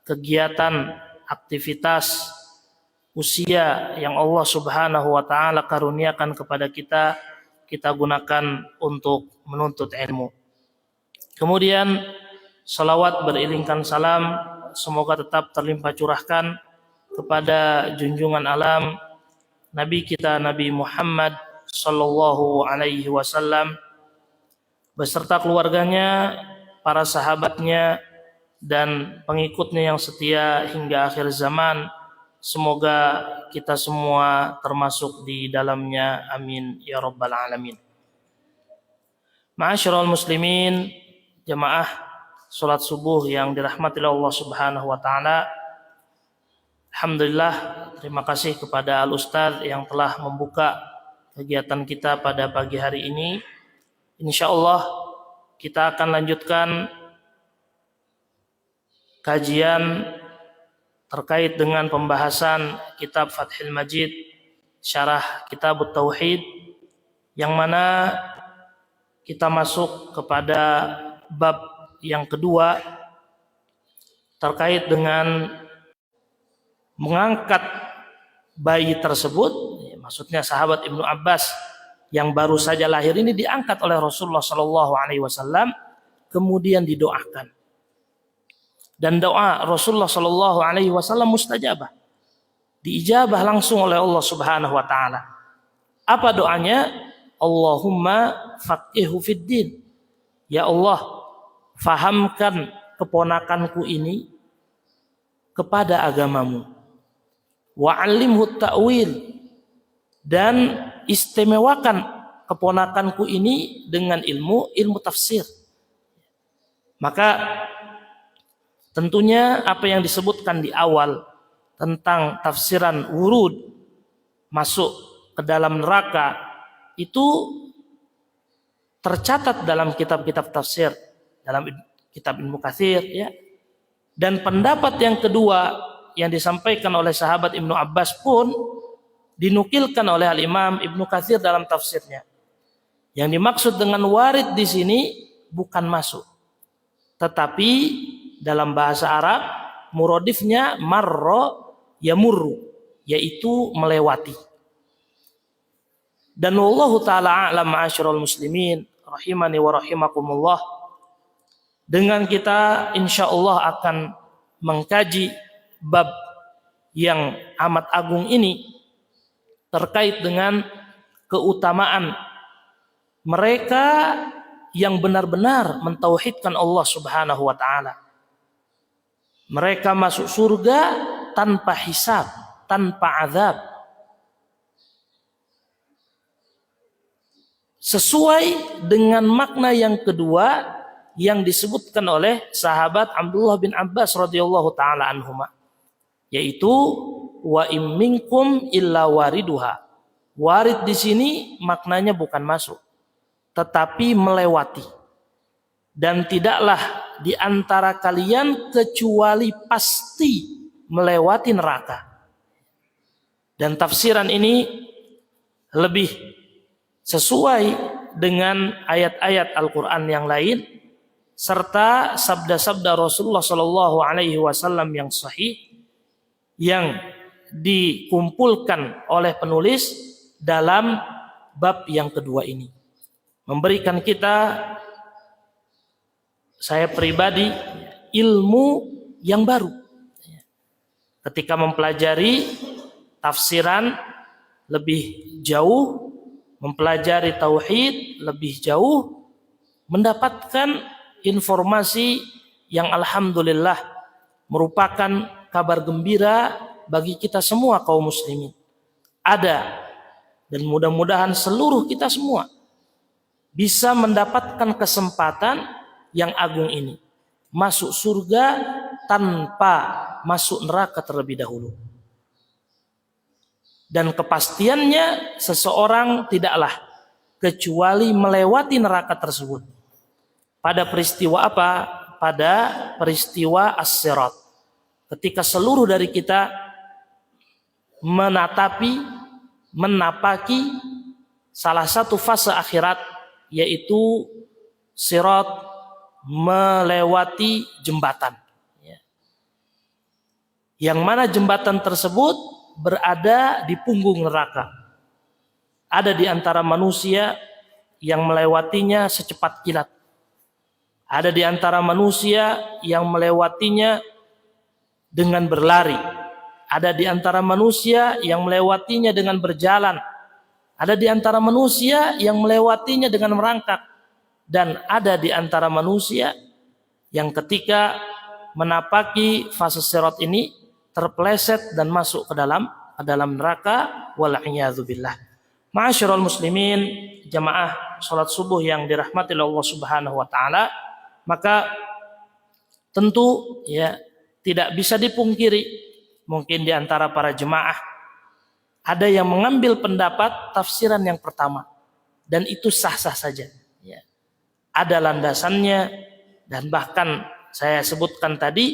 kegiatan, aktivitas, usia yang Allah Subhanahu wa taala karuniakan kepada kita, kita gunakan untuk menuntut ilmu. Kemudian salawat beriringkan salam semoga tetap terlimpah curahkan kepada junjungan alam Nabi kita Nabi Muhammad sallallahu alaihi wasallam beserta keluarganya, para sahabatnya dan pengikutnya yang setia hingga akhir zaman. Semoga kita semua termasuk di dalamnya, amin ya rabbal alamin. Ma'asyiral muslimin, jamaah salat subuh yang dirahmati Allah Subhanahu wa taala. Alhamdulillah, terima kasih kepada Al-Ustadz yang telah membuka kegiatan kita pada pagi hari ini. Insyaallah kita akan lanjutkan kajian terkait dengan pembahasan kitab Fathul Majid, syarah kitab Tauhid, yang mana kita masuk kepada bab yang kedua terkait dengan mengangkat bayi tersebut. Maksudnya sahabat Ibnu Abbas yang baru saja lahir ini diangkat oleh Rasulullah SAW, kemudian didoakan. Dan doa Rasulullah SAW mustajabah, diijabah langsung oleh Allah Subhanahu wa taala. Apa doanya? Allahumma faqihhu fid din. Ya Allah, fahamkan keponakanku ini kepada agamamu. Wa 'allimhu ta'wil, dan istimewakan keponakanku ini dengan ilmu tafsir. Maka tentunya apa yang disebutkan di awal tentang tafsiran wurud masuk ke dalam neraka itu tercatat dalam kitab-kitab tafsir, dalam kitab Ibnu Katsir ya. Dan pendapat yang kedua yang disampaikan oleh sahabat Ibnu Abbas pun dinukilkan oleh Al-Imam Ibnu Katsir dalam tafsirnya. Yang dimaksud dengan warid di sini bukan masuk, tetapi dalam bahasa Arab muradifnya marra yamurru, yaitu melewati. Dan wallahu taala a'lam, ma'asyiral muslimin rahimani wa rahimakumullah. Dengan kita insyaallah akan mengkaji bab yang amat agung ini terkait dengan keutamaan mereka yang benar-benar mentauhidkan Allah Subhanahu wa taala. Mereka masuk surga tanpa hisab, tanpa azab. Sesuai dengan makna yang kedua yang disebutkan oleh sahabat Abdullah bin Abbas radhiyallahu taala anhuma, yaitu wa im minkum illa wariduha. Warid di sini maknanya bukan masuk, tetapi melewati. Dan tidaklah di antara kalian kecuali pasti melewati neraka. Dan tafsiran ini lebih sesuai dengan ayat-ayat Al-Quran yang lain serta sabda-sabda Rasulullah SAW yang sahih yang dikumpulkan oleh penulis dalam bab yang kedua ini, memberikan kita, saya pribadi, ilmu yang baru ketika mempelajari tafsiran lebih jauh, mempelajari tauhid lebih jauh, mendapatkan informasi yang alhamdulillah merupakan kabar gembira bagi kita semua kaum muslimin. Ada, dan mudah-mudahan seluruh kita semua bisa mendapatkan kesempatan yang agung ini, masuk surga tanpa masuk neraka terlebih dahulu. Dan kepastiannya seseorang tidaklah kecuali melewati neraka tersebut. Pada peristiwa apa? Pada peristiwa as-sirat. Ketika seluruh dari kita menapaki salah satu fase akhirat, yaitu sirat, melewati jembatan. yang mana jembatan tersebut berada di punggung neraka. Ada di antara manusia yang melewatinya secepat kilat. Ada di antara manusia yang melewatinya dengan berlari. Ada di antara manusia yang melewatinya dengan berjalan. Ada di antara manusia yang melewatinya dengan merangkak. Dan ada di antara manusia yang ketika menapaki fase sirat ini terpeleset dan masuk ke dalam neraka, wal'iyadzubillah. Ma'asyiral muslimin, jamaah salat subuh yang dirahmati Allah Subhanahu wa taala, maka tentu ya tidak bisa dipungkiri, mungkin di antara para jemaah ada yang mengambil pendapat tafsiran yang pertama, dan itu sah-sah saja. Ya. Ada landasannya, dan bahkan saya sebutkan tadi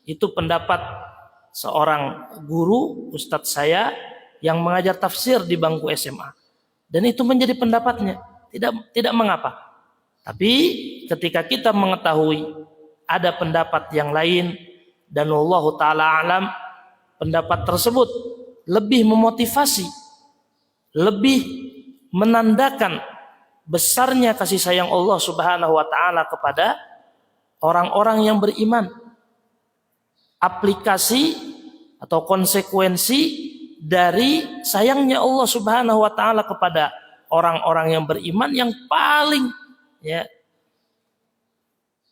itu pendapat seorang guru ustadz saya yang mengajar tafsir di bangku SMA, dan itu menjadi pendapatnya, tidak mengapa. Tapi ketika kita mengetahui ada pendapat yang lain, dan wallahu ta'ala alam pendapat tersebut lebih memotivasi, lebih menandakan besarnya kasih sayang Allah Subhanahu wa taala kepada orang-orang yang beriman. Aplikasi atau konsekuensi dari sayangnya Allah Subhanahu wa taala kepada orang-orang yang beriman yang paling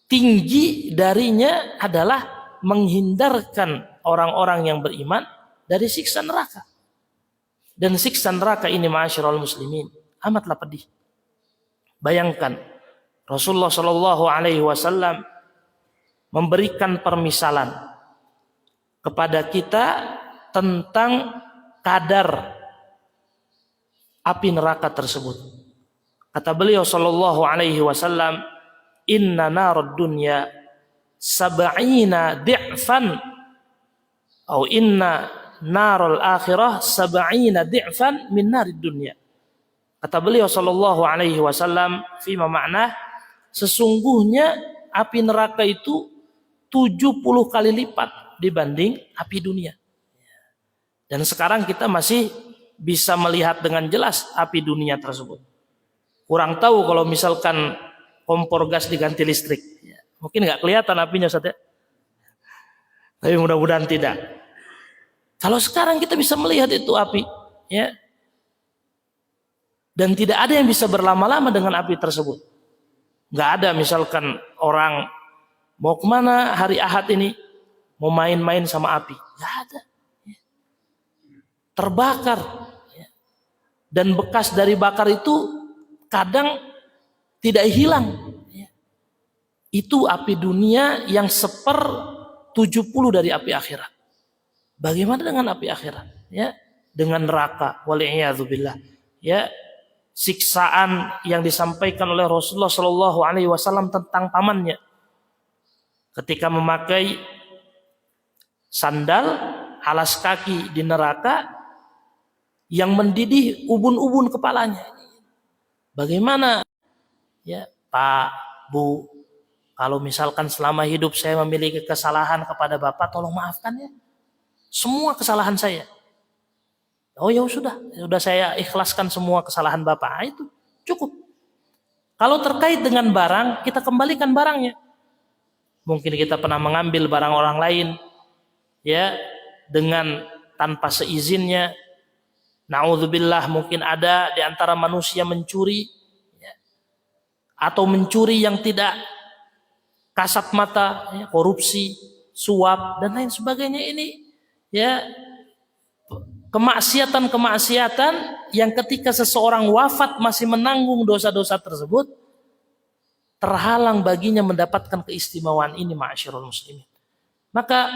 tinggi darinya adalah menghindarkan orang-orang yang beriman dari siksa neraka. Dan siksa neraka ini, ma'asyiral muslimin, amatlah pedih. Bayangkan Rasulullah Shallallahu Alaihi Wasallam memberikan permisalan kepada kita tentang kadar api neraka tersebut. Kata beliau Shallallahu Alaihi Wasallam, inna narad dunya sab'ina di'fan atau inna narul akhirah sab'ina di'fan min narid dunya. Kata beliau sallallahu alaihi wasallam, fima makna, sesungguhnya api neraka itu 70 kali lipat dibanding api dunia. Dan sekarang kita masih bisa melihat dengan jelas api dunia tersebut. Kurang tahu kalau misalkan kompor gas diganti listrik. Mungkin nggak kelihatan apinya, Ustaz ya. Tapi mudah-mudahan tidak. Kalau sekarang kita bisa melihat itu api, ya. Dan tidak ada yang bisa berlama-lama dengan api tersebut. Nggak ada misalkan orang mau kemana hari Ahad ini, mau main-main sama api. Nggak ada. Terbakar. Dan bekas dari bakar itu kadang tidak hilang. Itu api dunia yang 1/70 dari api akhirat. Bagaimana dengan api akhirat? Ya, dengan neraka. Wal'iyadzubillah. Ya, siksaan yang disampaikan oleh Rasulullah Shallallahu Alaihi Wasallam tentang pamannya, ketika memakai sandal alas kaki di neraka yang mendidih ubun-ubun kepalanya. Bagaimana? Ya, Pak, Bu, kalau misalkan selama hidup saya memiliki kesalahan kepada Bapak, tolong maafkan ya. Semua kesalahan saya. Oh ya sudah saya ikhlaskan semua kesalahan Bapak. Itu cukup. Kalau terkait dengan barang, kita kembalikan barangnya. Mungkin kita pernah mengambil barang orang lain, ya, dengan tanpa seizinnya. Na'udzubillah, mungkin ada di antara manusia mencuri, ya, atau mencuri yang tidak kasat mata, ya, korupsi, suap dan lain sebagainya. Ini ya kemaksiatan yang ketika seseorang wafat masih menanggung dosa-dosa tersebut, terhalang baginya mendapatkan keistimewaan ini, ma'asyiral muslimin. Maka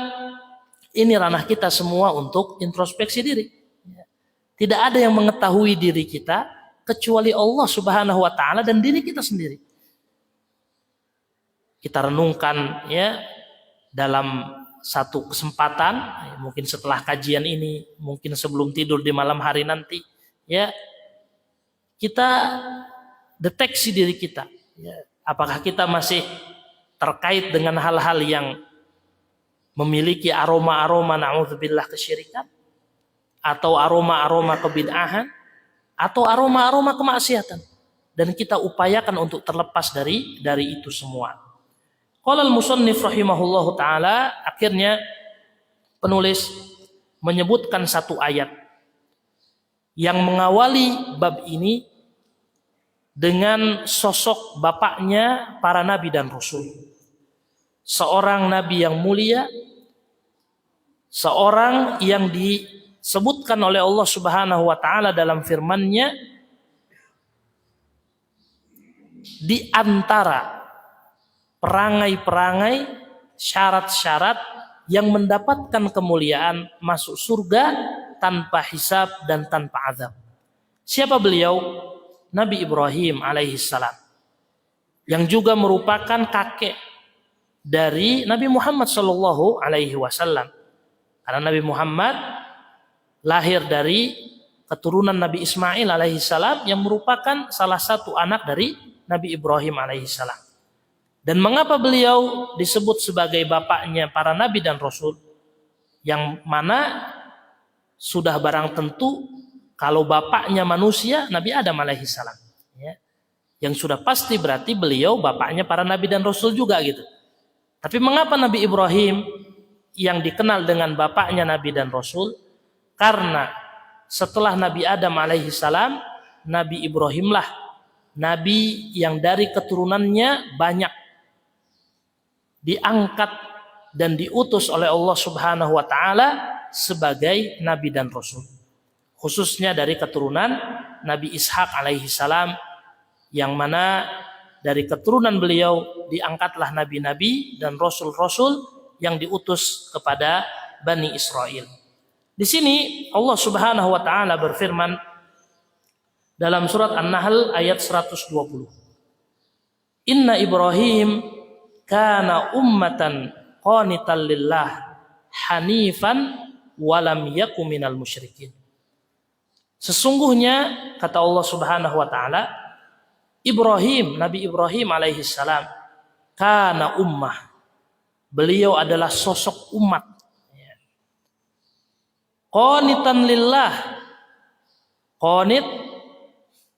ini ranah kita semua untuk introspeksi diri. Tidak ada yang mengetahui diri kita kecuali Allah Subhanahu wa taala dan diri kita sendiri. Kita renungkan ya dalam satu kesempatan, mungkin setelah kajian ini, mungkin sebelum tidur di malam hari nanti, ya, kita deteksi diri kita, ya, apakah kita masih terkait dengan hal-hal yang memiliki aroma-aroma na'udzubillah kesyirikan, atau aroma-aroma kebid'ahan, atau aroma-aroma kemaksiatan, dan kita upayakan untuk terlepas dari itu semua. Qala al-musannif rahimahullahu taala, akhirnya penulis menyebutkan satu ayat yang mengawali bab ini dengan sosok bapaknya para nabi dan rasul. Seorang nabi yang mulia, seorang yang disebutkan oleh Allah Subhanahu wa taala dalam firman-Nya, di antara perangai-perangai, syarat-syarat yang mendapatkan kemuliaan masuk surga tanpa hisab dan tanpa azab. Siapa beliau? Nabi Ibrahim alaihissalam, yang juga merupakan kakek dari Nabi Muhammad sallallahu alaihi wasallam. Karena Nabi Muhammad lahir dari keturunan Nabi Ismail alaihissalam, yang merupakan salah satu anak dari Nabi Ibrahim alaihissalam. Dan mengapa beliau disebut sebagai bapaknya para nabi dan rasul? Yang mana sudah barang tentu kalau bapaknya manusia Nabi Adam alaihissalam, ya. Yang sudah pasti berarti beliau bapaknya para nabi dan rasul juga gitu. Tapi mengapa Nabi Ibrahim yang dikenal dengan bapaknya nabi dan rasul? Karena setelah Nabi Adam alaihissalam, Nabi Ibrahimlah nabi yang dari keturunannya banyak diangkat dan diutus oleh Allah Subhanahu wa taala sebagai nabi dan rasul. Khususnya dari keturunan Nabi Ishak alaihi salam, yang mana dari keturunan beliau diangkatlah nabi-nabi dan rasul-rasul yang diutus kepada Bani Israel. Di sini Allah Subhanahu wa taala berfirman dalam surat An-Nahl ayat 120. Inna Ibrahim kana ummatan qanitan lillah hanifan walam yaku minal musyrikin. Sesungguhnya kata Allah Subhanahu wa taala, Ibrahim, Nabi Ibrahim alaihi salam, kana ummah, beliau adalah sosok umat, qanitan lillah. Qanit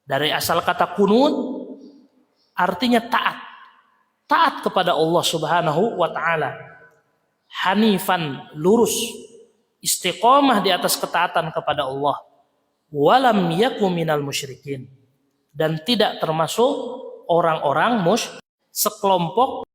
dari asal kata kunut, artinya taat kepada Allah Subhanahu wa taala. Hanifan, lurus, istiqomah di atas ketaatan kepada Allah. Walam yaku minal musyrikin, dan tidak termasuk orang-orang sekelompok